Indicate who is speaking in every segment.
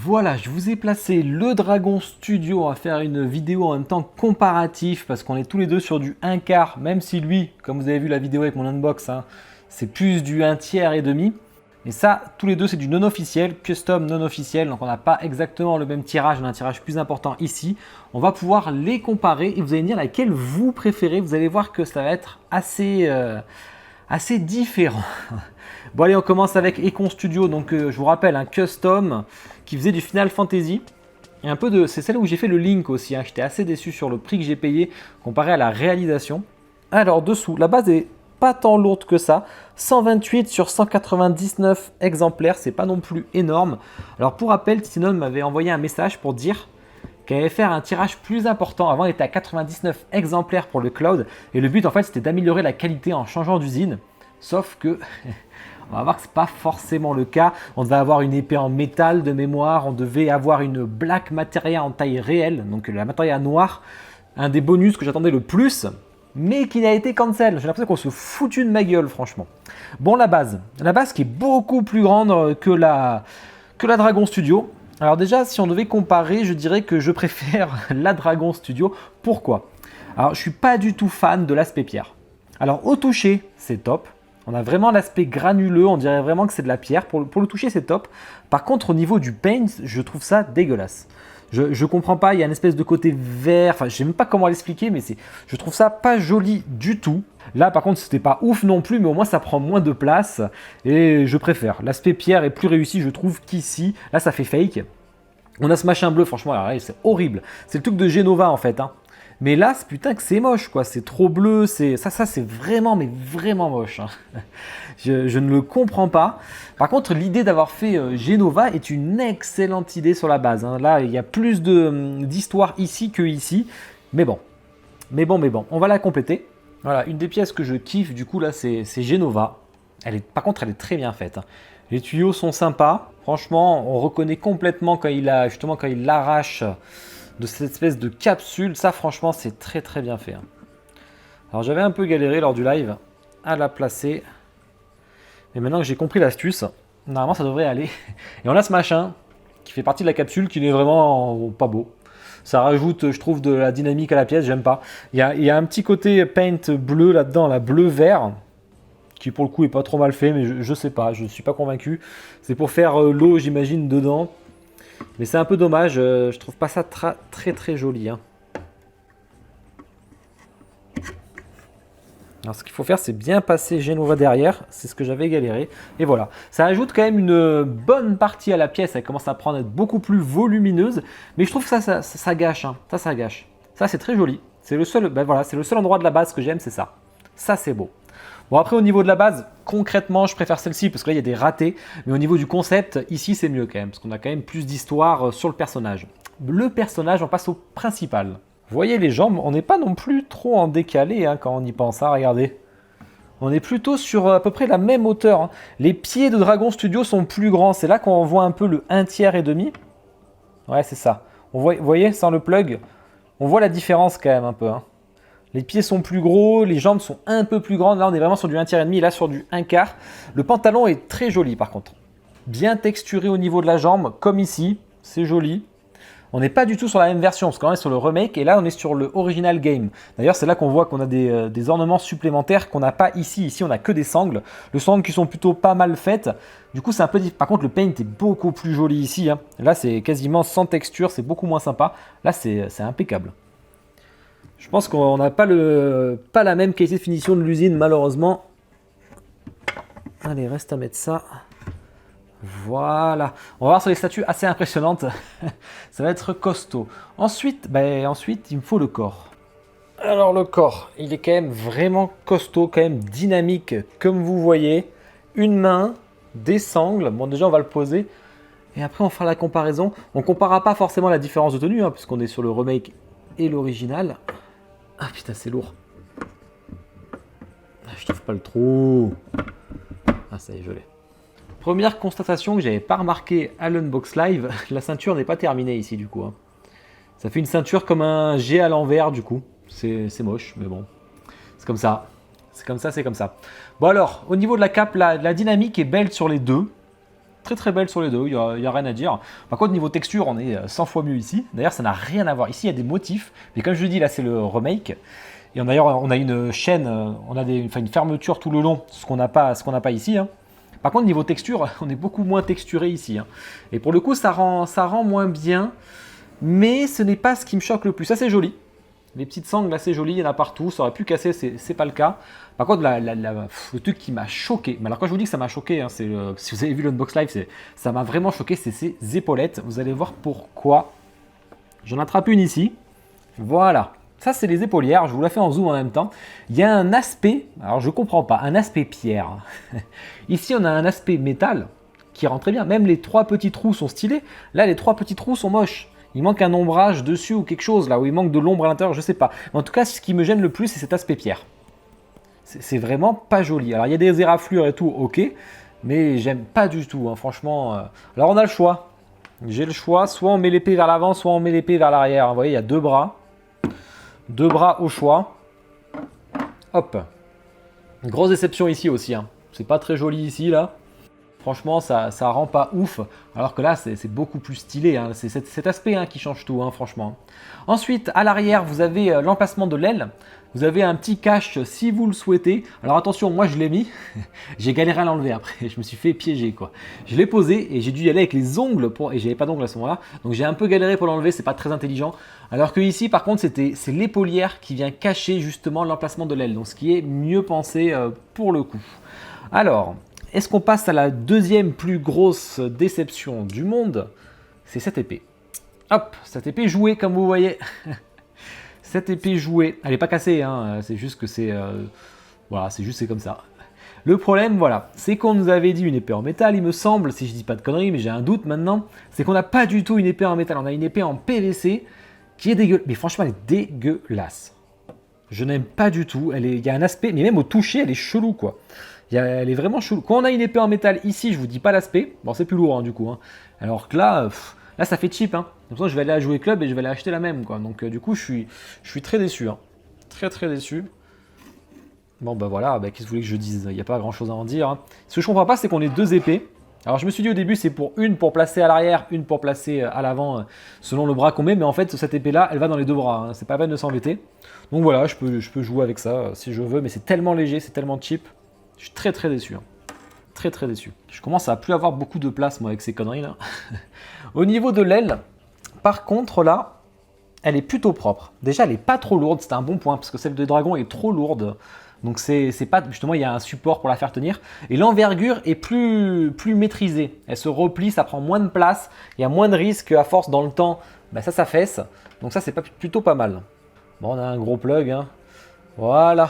Speaker 1: Voilà, je vous ai placé le Dragon Studio. On va faire une vidéo en même temps comparatif parce qu'on est tous les deux sur du 1/4, même si lui, comme vous avez vu la vidéo avec mon unbox, hein, c'est plus du 1/3 et demi. Et ça, tous les deux, c'est du non officiel, custom non officiel. Donc on n'a pas exactement le même tirage, on a un tirage plus important ici. On va pouvoir les comparer et vous allez me dire laquelle vous préférez. Vous allez voir que ça va être assez différent. Bon allez, on commence avec Econ Studio, donc je vous rappelle un custom qui faisait du Final Fantasy. Et un peu de, c'est celle où j'ai fait le Link aussi, hein. J'étais assez déçu sur le prix que j'ai payé comparé à la réalisation. Alors dessous, la base est pas tant lourde que ça, 128 sur 199 exemplaires, c'est pas non plus énorme. Alors pour rappel, Tinon m'avait envoyé un message pour dire qu'elle allait faire un tirage plus important. Avant, elle était à 99 exemplaires pour le cloud. Et le but, en fait, c'était d'améliorer la qualité en changeant d'usine. Sauf que, on va voir que ce n'est pas forcément le cas. On devait avoir une épée en métal de mémoire. On devait avoir une Black Materia en taille réelle. Donc la Materia noire. Un des bonus que j'attendais le plus. Mais qui n'a été cancel. J'ai l'impression qu'on se foutu de ma gueule, franchement. Bon, la base. La base qui est beaucoup plus grande que la Dragon Studio. Alors déjà, si on devait comparer, je dirais que je préfère la Dragon Studio. Pourquoi? Alors, je ne suis pas du tout fan de l'aspect pierre. Alors, au toucher, c'est top. On a vraiment l'aspect granuleux, on dirait vraiment que c'est de la pierre. Pour le toucher, c'est top. Par contre, au niveau du paint, je trouve ça dégueulasse. Je comprends pas, il y a une espèce de côté vert, enfin je sais même pas comment l'expliquer, mais je trouve ça pas joli du tout. Là par contre c'était pas ouf non plus, mais au moins ça prend moins de place et je préfère. L'aspect pierre est plus réussi je trouve qu'ici, là ça fait fake. On a ce machin bleu, franchement alors là, c'est horrible. C'est le truc de Genova en fait, hein. Mais là, putain que c'est moche, quoi. C'est trop bleu, ça c'est vraiment, mais vraiment moche, hein. Je ne le comprends pas. Par contre, l'idée d'avoir fait Genova est une excellente idée sur la base, hein. Là, il y a plus d'histoire ici que ici. Mais bon, on va la compléter. Voilà, une des pièces que je kiffe, du coup, là, c'est Genova. Par contre, elle est très bien faite, hein. Les tuyaux sont sympas. Franchement, on reconnaît complètement quand il l'arrache de cette espèce de capsule. Ça, franchement, c'est très très bien fait, hein. Alors, j'avais un peu galéré lors du live à la placer. Mais maintenant que j'ai compris l'astuce, normalement, ça devrait aller. Et on a ce machin qui fait partie de la capsule qui n'est vraiment pas beau. Ça rajoute, je trouve, de la dynamique à la pièce. J'aime pas. Il y a un petit côté paint bleu là-dedans, la bleu-vert, qui pour le coup est pas trop mal fait, mais je sais pas, je suis pas convaincu. C'est pour faire l'eau, j'imagine, dedans. Mais c'est un peu dommage, je trouve pas ça très très joli, hein. Alors ce qu'il faut faire, c'est bien passer Genova derrière, c'est ce que j'avais galéré. Et voilà, ça ajoute quand même une bonne partie à la pièce, elle commence à prendre, être beaucoup plus volumineuse. Mais je trouve que ça gâche, hein. Ça gâche. Ça c'est très joli, c'est le seul, ben voilà, c'est le seul endroit de la base que j'aime, c'est ça. Ça c'est beau. Bon après au niveau de la base, concrètement je préfère celle-ci parce que là il y a des ratés. Mais au niveau du concept, ici c'est mieux quand même. Parce qu'on a quand même plus d'histoire sur le personnage. Le personnage, on passe au principal. Vous voyez les jambes, on n'est pas non plus trop en décalé, hein, quand on y pense, hein, regardez. On est plutôt sur à peu près la même hauteur, hein. Les pieds de Dragon Studio sont plus grands. C'est là qu'on voit un peu le 1/3 et demi. Ouais c'est ça. Vous voyez sans le plug, on voit la différence quand même un peu, hein. Les pieds sont plus gros, les jambes sont un peu plus grandes. Là, on est vraiment sur du 1/3 et demi, là sur du 1/4. Le pantalon est très joli par contre. Bien texturé au niveau de la jambe, comme ici. C'est joli. On n'est pas du tout sur la même version, parce qu'on est sur le remake, et là, on est sur le original game. D'ailleurs, c'est là qu'on voit qu'on a des ornements supplémentaires qu'on n'a pas ici. Ici, on n'a que des sangles. Les sangles qui sont plutôt pas mal faites. Du coup, c'est un peu différent. Par contre, le paint est beaucoup plus joli ici, hein. Là, c'est quasiment sans texture, c'est beaucoup moins sympa. Là, c'est impeccable. Je pense qu'on n'a pas la même qualité de finition de l'usine, malheureusement. Allez, reste à mettre ça. Voilà. On va voir sur les statues assez impressionnantes. Ça va être costaud. Ensuite, il me faut le corps. Alors, le corps, il est quand même vraiment costaud, quand même dynamique, comme vous voyez. Une main, des sangles. Bon, déjà, on va le poser. Et après, on fera la comparaison. On ne comparera pas forcément la différence de tenue, hein, puisqu'on est sur le remake et l'original. Ah putain, c'est lourd. Je trouve pas le trou. Ah, ça y est, je l'ai. Première constatation que j'avais pas remarqué à l'unbox live, la ceinture n'est pas terminée ici du coup, hein. Ça fait une ceinture comme un G à l'envers du coup. C'est moche, mais bon. C'est comme ça. C'est comme ça, c'est comme ça. Bon alors, au niveau de la cape, la dynamique est belle sur les deux. très très belle sur les deux, il n'y a rien à dire. Par contre, niveau texture, on est 100 fois mieux ici. D'ailleurs, ça n'a rien à voir. Ici, il y a des motifs, mais comme je le dis, là, c'est le remake. Et d'ailleurs, on a une chaîne, on a une fermeture tout le long, ce qu'on n'a pas ici. Hein. Par contre, niveau texture, on est beaucoup moins texturé ici. Hein. Et pour le coup, ça rend moins bien, mais ce n'est pas ce qui me choque le plus. Ça, c'est joli. Les petites sangles, là, c'est joli, il y en a partout. Ça aurait pu casser, c'est pas le cas. Par contre, le truc qui m'a choqué, mais alors quand je vous dis que ça m'a choqué, hein, si vous avez vu l'unbox live, ça m'a vraiment choqué, c'est ces épaulettes. Vous allez voir pourquoi. J'en attrape une ici. Voilà. Ça, c'est les épaulières. Je vous la fais en zoom en même temps. Il y a un aspect, alors je ne comprends pas, un aspect pierre. Ici, on a un aspect métal qui rend très bien. Même les 3 petits trous sont stylés. Là, les 3 petits trous sont moches. Il manque un ombrage dessus ou quelque chose, là où il manque de l'ombre à l'intérieur, je ne sais pas. Mais en tout cas, ce qui me gêne le plus, c'est cet aspect pierre. C'est vraiment pas joli. Alors, il y a des éraflures et tout, ok. Mais j'aime pas du tout, hein, franchement. Alors, on a le choix. J'ai le choix. Soit on met l'épée vers l'avant, soit on met l'épée vers l'arrière. Vous voyez, il y a 2 bras. 2 bras au choix. Hop. Une grosse déception ici aussi. Hein. C'est pas très joli ici, là. Franchement, ça rend pas ouf. Alors que là, c'est beaucoup plus stylé. Hein. C'est cet aspect qui change tout, hein, franchement. Ensuite, à l'arrière, vous avez l'emplacement de l'aile. Vous avez un petit cache si vous le souhaitez. Alors attention, moi je l'ai mis. J'ai galéré à l'enlever après. Je me suis fait piéger, quoi. Je l'ai posé et j'ai dû y aller avec les ongles. Et j'avais pas d'ongles à ce moment-là. Donc j'ai un peu galéré pour l'enlever. C'est pas très intelligent. Alors que ici, par contre, c'est l'épaulière qui vient cacher justement l'emplacement de l'aile. Donc ce qui est mieux pensé pour le coup. Alors, est-ce qu'on passe à la deuxième plus grosse déception du monde? C'est cette épée. Hop, cette épée jouée comme vous voyez. Cette épée jouée, elle n'est pas cassée, hein, c'est juste que c'est voilà, c'est comme ça. Le problème, voilà, c'est qu'on nous avait dit une épée en métal, il me semble, si je dis pas de conneries, mais j'ai un doute maintenant, c'est qu'on n'a pas du tout une épée en métal, on a une épée en PVC qui est dégueulasse, mais franchement elle est dégueulasse. Je n'aime pas du tout, il y a un aspect, mais même au toucher, elle est chelou quoi. Elle est vraiment chelou. Quand on a une épée en métal ici, je vous dis pas l'aspect, bon c'est plus lourd hein, du coup, hein. Alors que là, là ça fait cheap, hein. De toute façon, je vais aller à Jouer Club et je vais aller acheter la même, quoi. Donc du coup, je suis très déçu, hein. Très très déçu. Bon bah voilà, bah, qu'est-ce que vous voulez que je dise? Il n'y a pas grand-chose à en dire. Hein. Ce que je comprends pas, c'est qu'on ait 2 épées. Alors je me suis dit au début, c'est une pour placer à l'arrière, une pour placer à l'avant, selon le bras qu'on met. Mais en fait, cette épée-là, elle va dans les 2 bras. Hein. C'est pas la peine de s'embêter. Donc voilà, je peux jouer avec ça si je veux, mais c'est tellement léger, c'est tellement cheap. Je suis très très déçu. Hein. Très très déçu. Je commence à plus avoir beaucoup de place moi avec ces conneries là. Au niveau de l'aile, par contre là, elle est plutôt propre. Déjà elle est pas trop lourde, c'est un bon point parce que celle de dragon est trop lourde. Donc c'est pas justement il y a un support pour la faire tenir et l'envergure est plus maîtrisée. Elle se replie, ça prend moins de place, il y a moins de risques à force dans le temps. Ben ça s'affaisse. Donc ça c'est plutôt pas mal. Bon on a un gros plug hein. Voilà.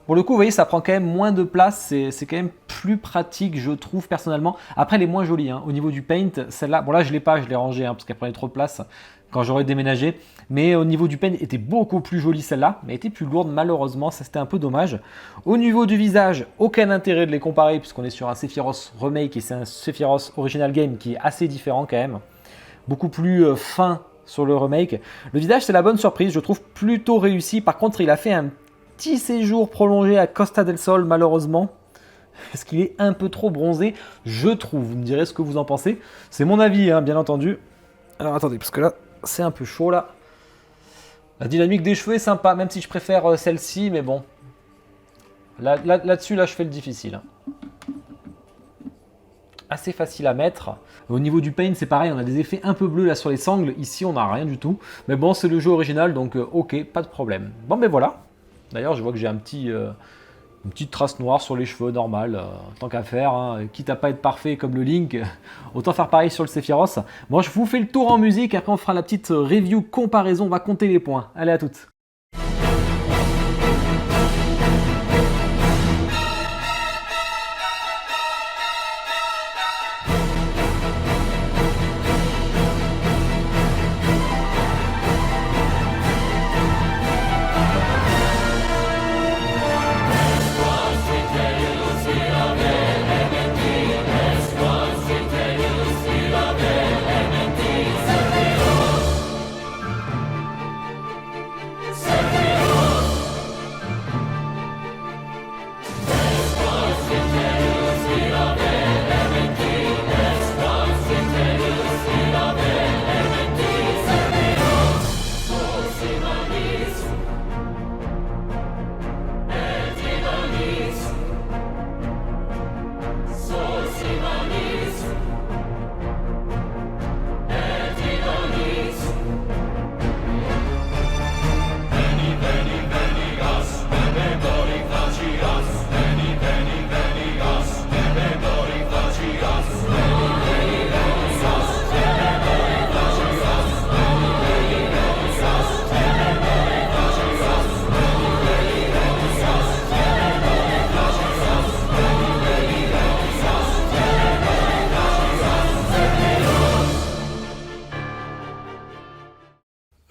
Speaker 1: Pour le coup, vous voyez, ça prend quand même moins de place, c'est quand même plus pratique, je trouve, personnellement. Après, elle est moins jolie, hein. Au niveau du paint, celle-là, bon là, je ne l'ai pas, je l'ai rangée, hein, parce qu'elle prenait trop de place quand j'aurais déménagé. Mais au niveau du paint, elle était beaucoup plus jolie, celle-là, mais elle était plus lourde, malheureusement, ça c'était un peu dommage. Au niveau du visage, aucun intérêt de les comparer, puisqu'on est sur un Sephiroth Remake, et c'est un Sephiroth Original Game qui est assez différent quand même. Beaucoup plus fin sur le remake. Le visage, c'est la bonne surprise, je trouve plutôt réussi. Par contre, il a fait un petit séjour prolongé à Costa del Sol malheureusement parce qu'il est un peu trop bronzé je trouve, vous me direz ce que vous en pensez, c'est mon avis hein, bien entendu. Alors attendez parce que là c'est un peu chaud là, la dynamique des cheveux est sympa même si je préfère celle-ci mais bon là-dessus là je fais le difficile, assez facile à mettre. Au niveau du paint c'est pareil, on a des effets un peu bleus là sur les sangles, ici on n'a rien du tout mais bon c'est le jeu original donc ok pas de problème. Bon ben voilà. D'ailleurs, je vois que j'ai une petite trace noire sur les cheveux, normal, tant qu'à faire, hein, quitte à pas être parfait comme le Link, autant faire pareil sur le Sephiroth. Bon, je vous fais le tour en musique, après on fera la petite review comparaison, on va compter les points. Allez, à toutes.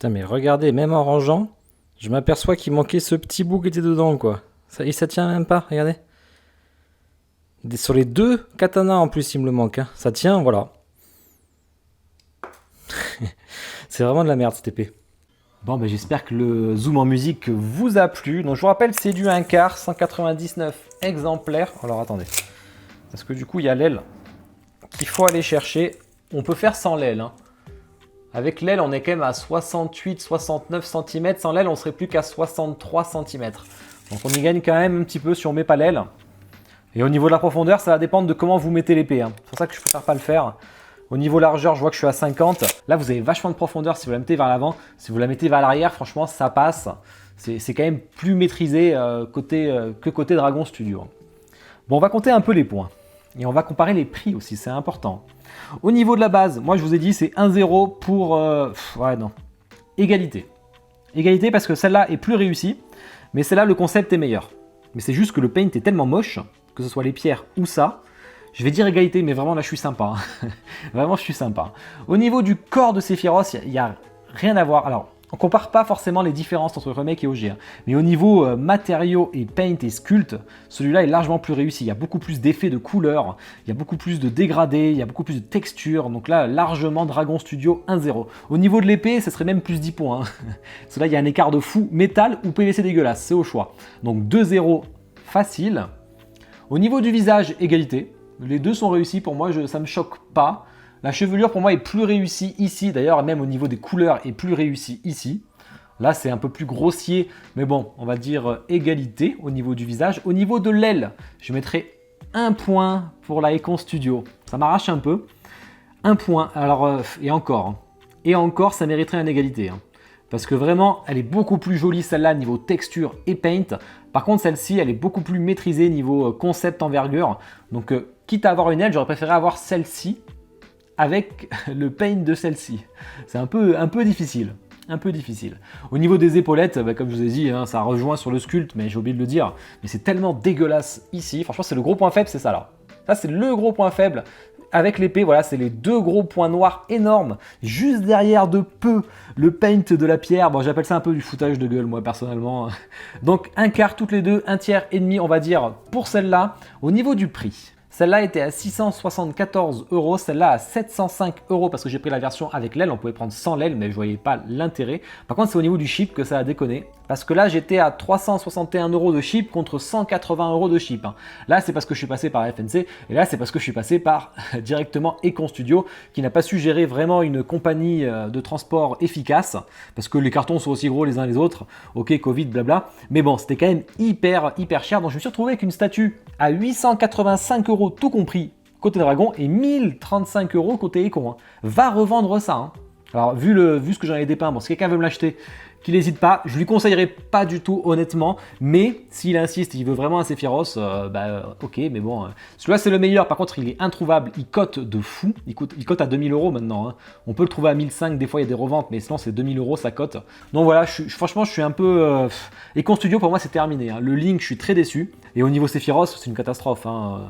Speaker 1: Putain, mais regardez, même en rangeant, je m'aperçois qu'il manquait ce petit bout qui était dedans, quoi. Et ça tient même pas, regardez. Sur les 2 katanas en plus, il me le manque. Hein. Ça tient, voilà. C'est vraiment de la merde cette épée. Bon, ben j'espère que le zoom en musique vous a plu. Donc je vous rappelle, c'est du 1/4, 199 exemplaires. Alors attendez, parce que du coup il y a l'aile qu'il faut aller chercher. On peut faire sans l'aile. Hein. Avec l'aile, on est quand même à 68-69 cm. Sans l'aile, on serait plus qu'à 63 cm. Donc on y gagne quand même un petit peu si on met pas l'aile. Et au niveau de la profondeur, ça va dépendre de comment vous mettez l'épée. Hein. C'est pour ça que je préfère pas le faire. Au niveau largeur, je vois que je suis à 50. Là, vous avez vachement de profondeur si vous la mettez vers l'avant. Si vous la mettez vers l'arrière, franchement, ça passe. C'est quand même plus maîtrisé que côté Dragon Studio. Bon, on va compter un peu les points. Et on va comparer les prix aussi, c'est important. Au niveau de la base, moi, je vous ai dit, c'est 1-0 pour... ouais, non. Égalité. Égalité parce que celle-là est plus réussie. Mais celle-là, le concept est meilleur. Mais c'est juste que le paint est tellement moche, que ce soit les pierres ou ça. Je vais dire égalité, mais vraiment là je suis sympa. Hein. Vraiment je suis sympa. Au niveau du corps de Sephiroth, il n'y a rien à voir. Alors, on compare pas forcément les différences entre remake et OG. Hein. Mais au niveau matériaux et paint et sculpt, celui-là est largement plus réussi. Il y a beaucoup plus d'effets de couleurs, il y a beaucoup plus de dégradés, il y a beaucoup plus de textures. Donc là, largement Dragon Studio 1-0. Au niveau de l'épée, ce serait même plus 10 points. Hein. Parce que là, il y a un écart de fou. Métal ou PVC dégueulasse, c'est au choix. Donc 2-0 facile. Au niveau du visage, égalité. Les deux sont réussis pour moi, ça ne me choque pas. La chevelure pour moi est plus réussie ici, d'ailleurs même au niveau des couleurs est plus réussie ici. Là c'est un peu plus grossier, mais bon, on va dire égalité au niveau du visage. Au niveau de l'aile, je mettrai 1 point pour la Econ Studio. Ça m'arrache un peu. 1 point, alors et encore. Hein. Et encore, ça mériterait une égalité. Hein. Parce que vraiment, elle est beaucoup plus jolie celle-là niveau texture et paint. Par contre, celle-ci, elle est beaucoup plus maîtrisée niveau concept envergure. Donc, quitte à avoir une aile, j'aurais préféré avoir celle-ci avec le paint de celle-ci. C'est un peu difficile. Un peu difficile. Au niveau des épaulettes, bah, comme je vous ai dit, hein, ça rejoint sur le sculpt, mais j'ai oublié de le dire. Mais c'est tellement dégueulasse ici. Franchement, c'est le gros point faible, c'est ça là. Ça, c'est le gros point faible. Avec l'épée, voilà, c'est les 2 gros points noirs énormes. Juste derrière de peu, le paint de la pierre. Bon, j'appelle ça un peu du foutage de gueule, moi, personnellement. Donc, 1/4 toutes les deux, 1 tiers et demi, on va dire, pour celle-là. Au niveau du prix, celle-là était à 674 €, celle-là à 705 € parce que j'ai pris la version avec l'aile. On pouvait prendre sans l'aile, mais je voyais pas l'intérêt. Par contre, c'est au niveau du chip que ça a déconné. Parce que là, j'étais à 361 € de chip contre 180 € de chip. Hein. Là, c'est parce que je suis passé par FNC. Et là, c'est parce que je suis passé par directement Econ Studio, qui n'a pas su gérer vraiment une compagnie de transport efficace. Parce que les cartons sont aussi gros les uns les autres. Ok, Covid, blabla. Mais bon, c'était quand même hyper cher. Donc, je me suis retrouvé avec une statue à 885 € tout compris côté Dragon et 1035 € côté Econ. Hein. Va revendre ça. Hein. Alors, vu ce que j'en ai dépeint, bon, si quelqu'un veut me l'acheter, qu'il n'hésite pas. Je lui conseillerais pas du tout, honnêtement. Mais s'il insiste, il veut vraiment un Sephiroth, ok, mais bon. Celui-là, c'est le meilleur. Par contre, il est introuvable. Il cote de fou. Il cote à 2000 € maintenant. Hein. On peut le trouver à 1005. Des fois, il y a des reventes, mais sinon, c'est 2000 € ça cote. Donc voilà, franchement, je suis un peu. Econ Studio, pour moi, c'est terminé. Hein. Le Link, je suis très déçu. Et au niveau Sephiroth, c'est une catastrophe. Hein.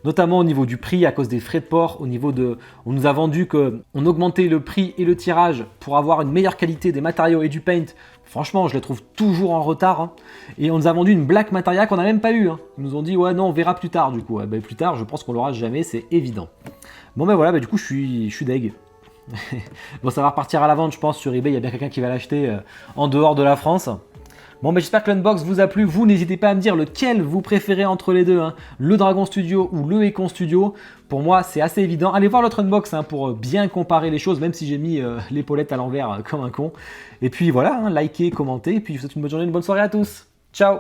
Speaker 1: Notamment au niveau du prix à cause des frais de port, on nous a vendu qu'on augmentait le prix et le tirage pour avoir une meilleure qualité des matériaux et du paint. Franchement, je les trouve toujours en retard. Hein. Et on nous a vendu une Black Materia qu'on n'a même pas eu. Hein. Ils nous ont dit, ouais, non, on verra plus tard du coup. Ouais, plus tard, je pense qu'on l'aura jamais, c'est évident. Bon, ben voilà, du coup, je suis deg. Bon, ça va repartir à la vente, je pense, sur eBay. Il y a bien quelqu'un qui va l'acheter en dehors de la France. Bon, j'espère que l'unbox vous a plu. Vous, n'hésitez pas à me dire lequel vous préférez entre les deux. Hein. Le Dragon Studio ou le Econ Studio. Pour moi, c'est assez évident. Allez voir l'autre unbox hein, pour bien comparer les choses, même si j'ai mis l'épaulette à l'envers comme un con. Et puis voilà, hein, likez, commentez. Et puis je vous souhaite une bonne journée, une bonne soirée à tous. Ciao!